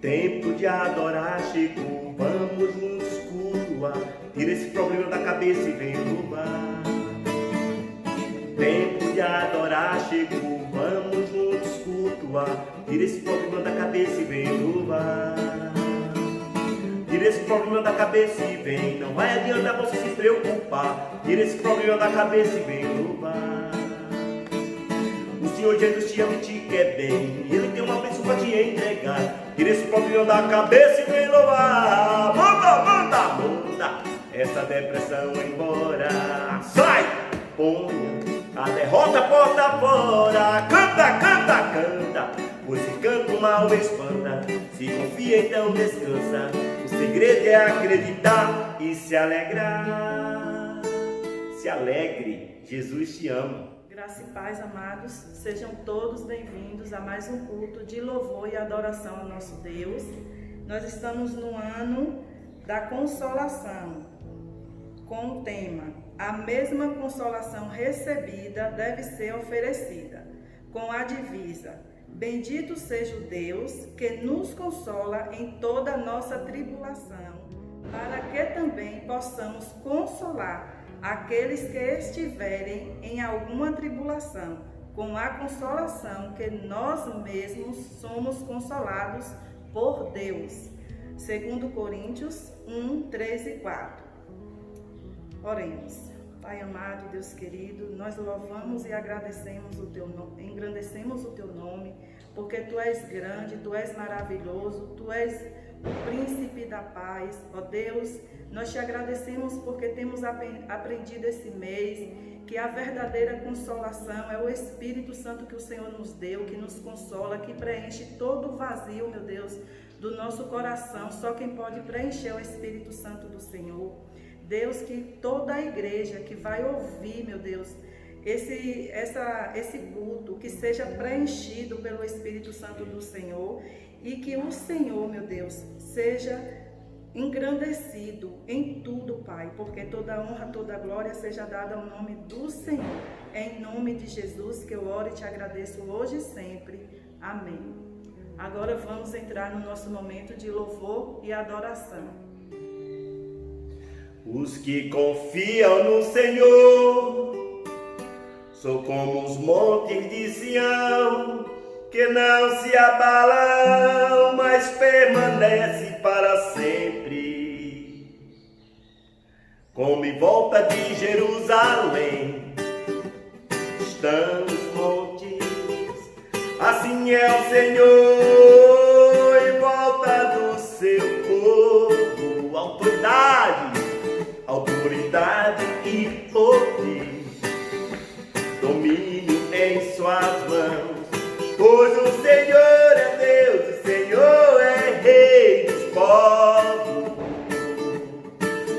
Tempo de adorar chegou, vamos juntos cultuar. Tira esse problema da cabeça e vem louvar. Tempo de adorar chegou, vamos juntos cultuar. Tira esse problema da cabeça e vem louvar. Tira esse problema da cabeça e vem, não vai adiantar você se preocupar. Tira esse problema da cabeça e vem louvar. O Senhor Jesus te ama e te quer bem, Ele tem uma bênção pra te entregar. Tira esse problema da cabeça e vem louvar. Manda, manda, manda essa depressão embora. Sai, ponha a derrota porta fora. Canta, canta, canta, pois se canta o mal espanta. Se confia então descansa. O segredo é acreditar e se alegrar. Se alegre, Jesus te ama. Graça e paz, amados, sejam todos bem-vindos a mais um culto de louvor e adoração ao nosso Deus. Nós estamos no ano da consolação, com o tema: a mesma consolação recebida deve ser oferecida, com a divisa: bendito seja o Deus que nos consola em toda a nossa tribulação, para que também possamos consolar aqueles que estiverem em alguma tribulação, com a consolação que nós mesmos somos consolados por Deus. 2 Coríntios 1, 3 e 4. Oremos. Pai amado, Deus querido, nós louvamos e agradecemos o teu nome, engrandecemos o teu nome, porque tu és grande, tu és maravilhoso, tu és o príncipe da paz. Ó Deus, nós te agradecemos porque temos aprendido esse mês que a verdadeira consolação é o Espírito Santo que o Senhor nos deu, que nos consola, que preenche todo o vazio, meu Deus, do nosso coração. Só quem pode preencher é o Espírito Santo do Senhor. Deus, que toda a igreja que vai ouvir, meu Deus, esse culto, que seja preenchido pelo Espírito Santo do Senhor, e que o Senhor, meu Deus, seja engrandecido em tudo, Pai, porque toda honra, toda glória seja dada ao nome do Senhor. É em nome de Jesus que eu oro e te agradeço hoje e sempre. Amém. Agora vamos entrar no nosso momento de louvor e adoração. Os que confiam no Senhor são como os montes de Sião, que não se abalam, mas permanece para sempre. Como em volta de Jerusalém estão os montes, assim é o Senhor em volta do seu povo. Autoridade e poder, domínio em suas mãos. Pois o Senhor é Deus, o Senhor é Rei dos povos.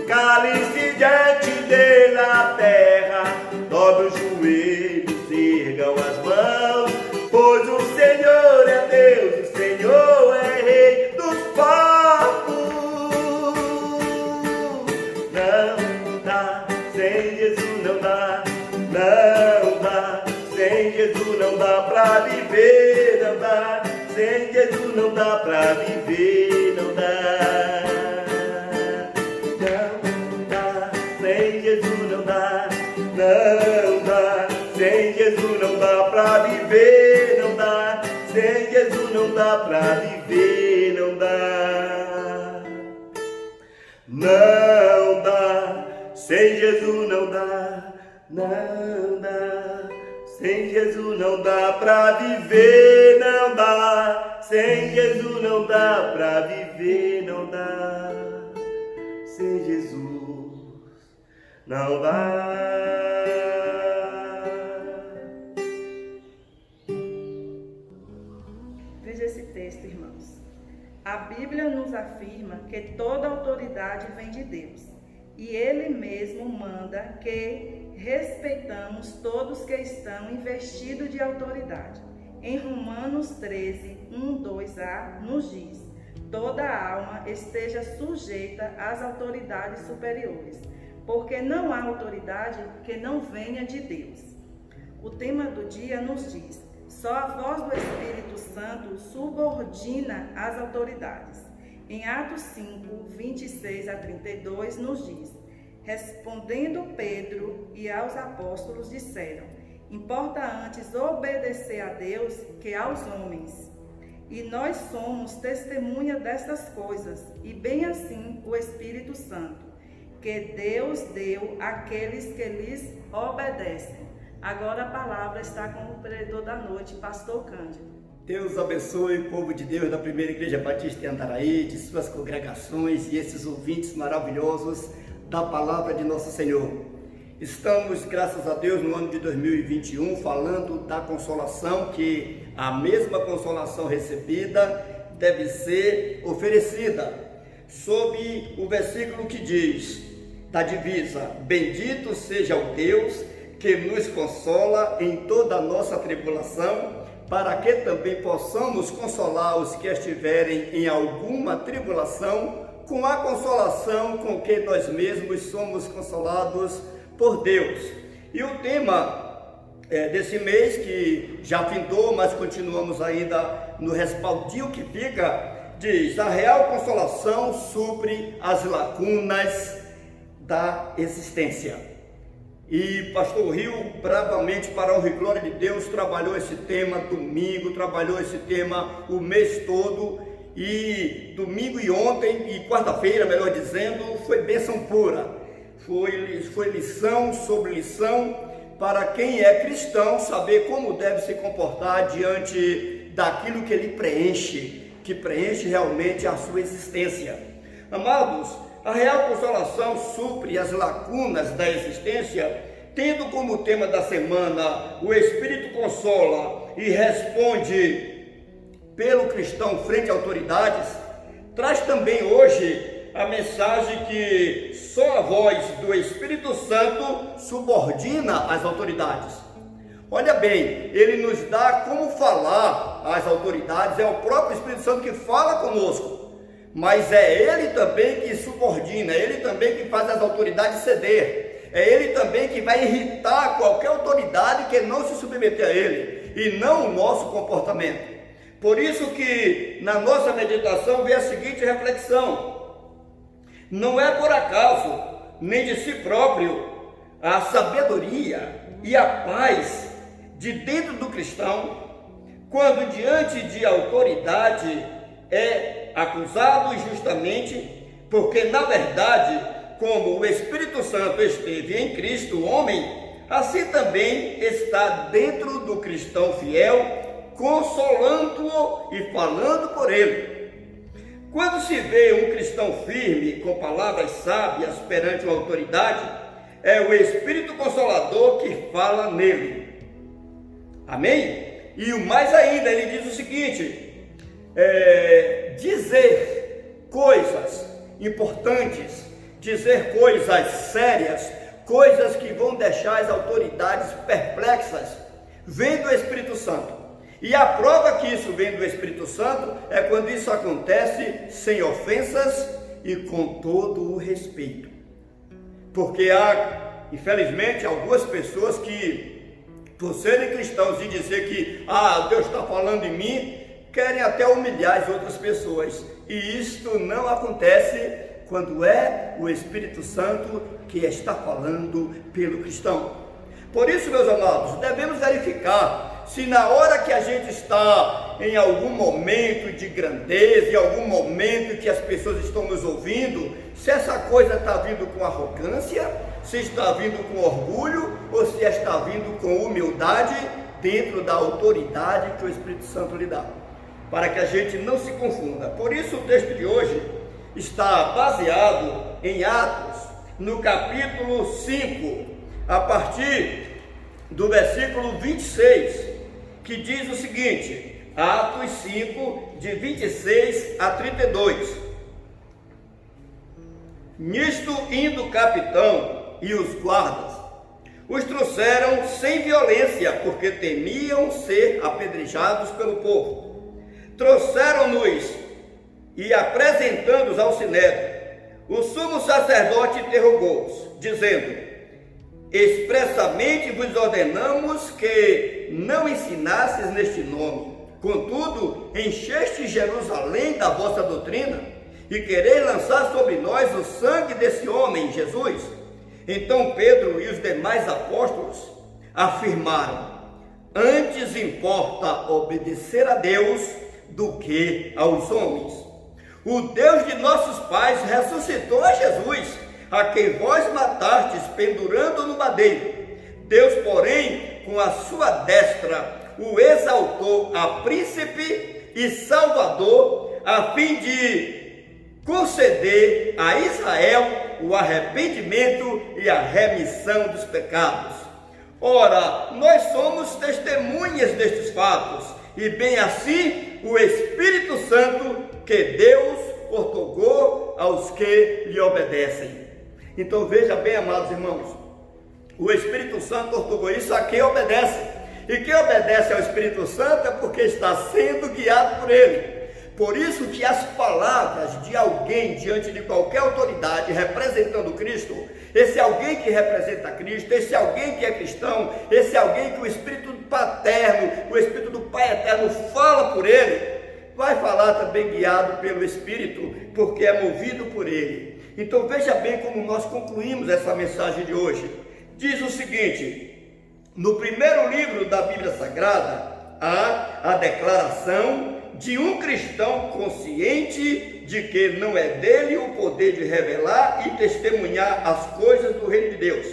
Cale-se diante dele a terra, dobre os joelhos, ergam as mãos. Pois o Senhor é Deus, o Senhor é Rei dos povos. Não dá, sem Jesus não dá, não dá. Sem Jesus não dá pra viver, não dá. Sem Jesus não dá pra viver, não dá. Não dá, sem Jesus não dá, não dá. Sem Jesus não dá pra viver, não dá. Sem Jesus não dá pra viver, não dá. Não dá, sem Jesus não dá, não dá. Sem Jesus não dá pra viver, não dá. Sem Jesus não dá pra viver, não dá. Sem Jesus não dá. Veja esse texto, irmãos. A Bíblia nos afirma que toda autoridade vem de Deus, e Ele mesmo manda que respeitamos todos que estão investidos de autoridade. Em Romanos 13, 1, 2a, nos diz: toda alma esteja sujeita às autoridades superiores, porque não há autoridade que não venha de Deus. O tema do dia nos diz: Só a voz do Espírito Santo subordina as autoridades. Em Atos 5, 26 a 32, nos diz: respondendo Pedro e aos apóstolos disseram: importa antes obedecer a Deus que aos homens. E nós somos testemunha destas coisas, e bem assim o Espírito Santo, que Deus deu àqueles que lhes obedecem. Agora a palavra está com o pregador da noite, pastor Cândido. Deus abençoe o povo de Deus da Primeira Igreja Batista em Andaraí, de suas congregações e esses ouvintes maravilhosos da palavra de nosso Senhor. Estamos, graças a Deus, no ano de 2021, falando da consolação, que a mesma consolação recebida deve ser oferecida, sob o versículo que diz, da divisa: bendito seja o Deus que nos consola em toda a nossa tribulação, para que também possamos consolar os que estiverem em alguma tribulação, com a consolação com que nós mesmos somos consolados por Deus. E o tema desse mês, que já findou, mas continuamos ainda no respaldinho que fica, diz: a real consolação supre as lacunas da existência. E pastor Rio, bravamente, para a honra e glória de Deus, trabalhou esse tema domingo, trabalhou esse tema o mês todo, e domingo e ontem, e quarta-feira, melhor dizendo, foi bênção pura. Foi lição sobre lição para quem é cristão saber como deve se comportar diante daquilo que ele preenche, que preenche realmente a sua existência. Amados, a real consolação supre as lacunas da existência, tendo como tema da semana o Espírito consola e responde pelo cristão frente a autoridades. Traz também hoje a mensagem que só a voz do Espírito Santo subordina as autoridades. Olha bem, ele nos dá como falar às autoridades, é o próprio Espírito Santo que fala conosco. Mas é ele também que subordina, é ele também que faz as autoridades ceder, é ele também que vai irritar qualquer autoridade que não se submeter a ele, e não o nosso comportamento. Por isso que na nossa meditação vem a seguinte reflexão: não é por acaso, nem de si próprio, a sabedoria e a paz de dentro do cristão, quando diante de autoridade é acusado injustamente, porque na verdade, como o Espírito Santo esteve em Cristo, o homem, assim também está dentro do cristão fiel, consolando-o e falando por ele. Quando se vê um cristão firme, com palavras sábias perante uma autoridade, é o Espírito Consolador que fala nele. Amém? E o mais ainda, ele diz o seguinte: dizer coisas importantes, dizer coisas sérias, coisas que vão deixar as autoridades perplexas, vem do Espírito Santo. E a prova que isso vem do Espírito Santo é quando isso acontece sem ofensas e com todo o respeito. Porque há, infelizmente, algumas pessoas que, por serem cristãos e dizer que Deus está falando em mim, querem até humilhar as outras pessoas. E isto não acontece quando é o Espírito Santo que está falando pelo cristão. Por isso, meus amados, devemos verificar se na hora que a gente está em algum momento de grandeza, em algum momento que as pessoas estão nos ouvindo, se essa coisa está vindo com arrogância, se está vindo com orgulho, ou se está vindo com humildade dentro da autoridade que o Espírito Santo lhe dá, para que a gente não se confunda. Por isso o texto de hoje está baseado em Atos, no capítulo 5, a partir do versículo 26, que diz o seguinte, Atos 5, de 26 a 32. Nisto, indo o capitão e os guardas, os trouxeram sem violência, porque temiam ser apedrejados pelo povo. Trouxeram-nos e, apresentando-os ao sinédrio, o sumo sacerdote interrogou-os, dizendo: expressamente vos ordenamos que não ensinasses neste nome. Contudo, encheste Jerusalém da vossa doutrina e quereis lançar sobre nós o sangue desse homem, Jesus. Então Pedro e os demais apóstolos afirmaram: antes importa obedecer a Deus do que aos homens. O Deus de nossos pais ressuscitou a Jesus, a quem vós matastes pendurando no madeiro. Deus, porém, com a sua destra, o exaltou a príncipe e salvador, a fim de conceder a Israel o arrependimento e a remissão dos pecados. Ora, nós somos testemunhas destes fatos, e bem assim o Espírito Santo que Deus outorgou aos que lhe obedecem. Então veja bem, amados irmãos, o Espírito Santo outorgou isso a quem obedece. E quem obedece ao Espírito Santo é porque está sendo guiado por ele. Por isso que as palavras de alguém diante de qualquer autoridade representando Cristo, esse alguém que representa Cristo, esse alguém que é cristão, esse alguém que o Espírito paterno, o Espírito do Pai eterno fala por ele, vai falar também guiado pelo Espírito, porque é movido por ele. Então veja bem como nós concluímos essa mensagem de hoje. Diz o seguinte: no primeiro livro da Bíblia Sagrada há a declaração de um cristão consciente de que não é dele o poder de revelar e testemunhar as coisas do reino de Deus,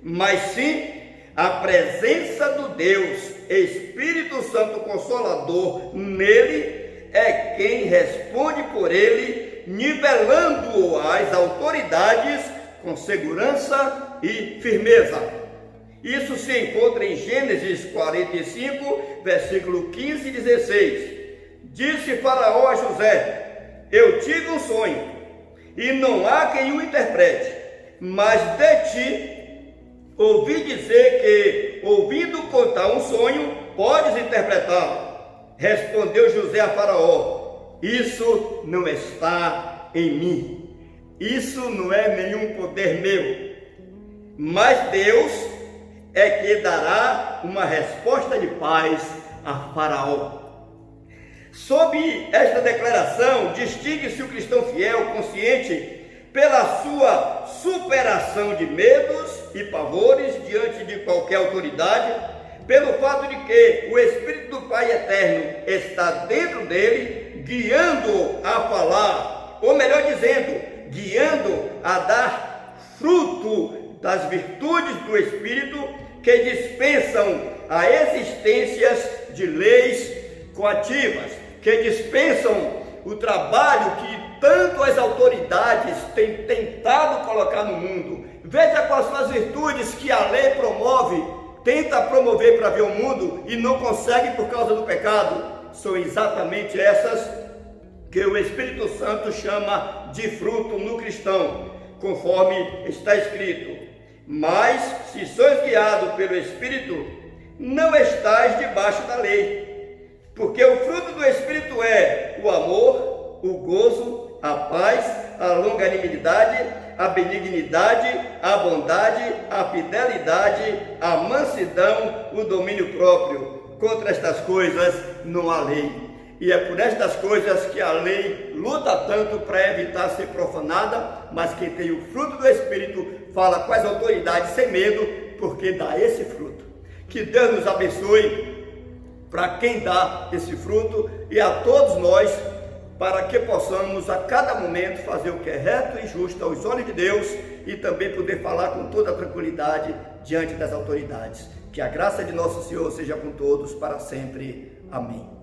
mas sim a presença do Deus Espírito Santo Consolador nele é quem responde por ele, nivelando-o às autoridades com segurança e firmeza. Isso se encontra em Gênesis 45, versículo 15 e 16. Disse Faraó a José: eu tive um sonho, e não há quem o interprete, mas de ti ouvi dizer que, ouvindo contar um sonho, podes interpretá-lo. Respondeu José a Faraó: isso não está em mim, isso não é nenhum poder meu, mas Deus é que dará uma resposta de paz a Faraó. Sob esta declaração, distingue-se o cristão fiel, consciente, pela sua superação de medos e pavores diante de qualquer autoridade, pelo fato de que o Espírito do Pai Eterno está dentro dele, guiando-o a falar, ou melhor dizendo, guiando a dar fruto das virtudes do Espírito que dispensam a existências de leis coativas, que dispensam o trabalho que tanto as autoridades têm tentado colocar no mundo. Veja quais são as virtudes que a lei promove, tenta promover para ver o mundo e não consegue por causa do pecado. São exatamente essas que o Espírito Santo chama de fruto no cristão, conforme está escrito: mas se sois guiados pelo Espírito, não estais debaixo da lei. Porque o fruto do Espírito é o amor, o gozo, a paz, a longanimidade, a benignidade, a bondade, a fidelidade, a mansidão, o domínio próprio. Contra estas coisas não há lei. E é por estas coisas que a lei luta tanto para evitar ser profanada, mas quem tem o fruto do Espírito fala com as autoridades sem medo, porque dá esse fruto. Que Deus nos abençoe para quem dá esse fruto e a todos nós, para que possamos a cada momento fazer o que é reto e justo aos olhos de Deus e também poder falar com toda a tranquilidade diante das autoridades. Que a graça de nosso Senhor seja com todos para sempre. Amém.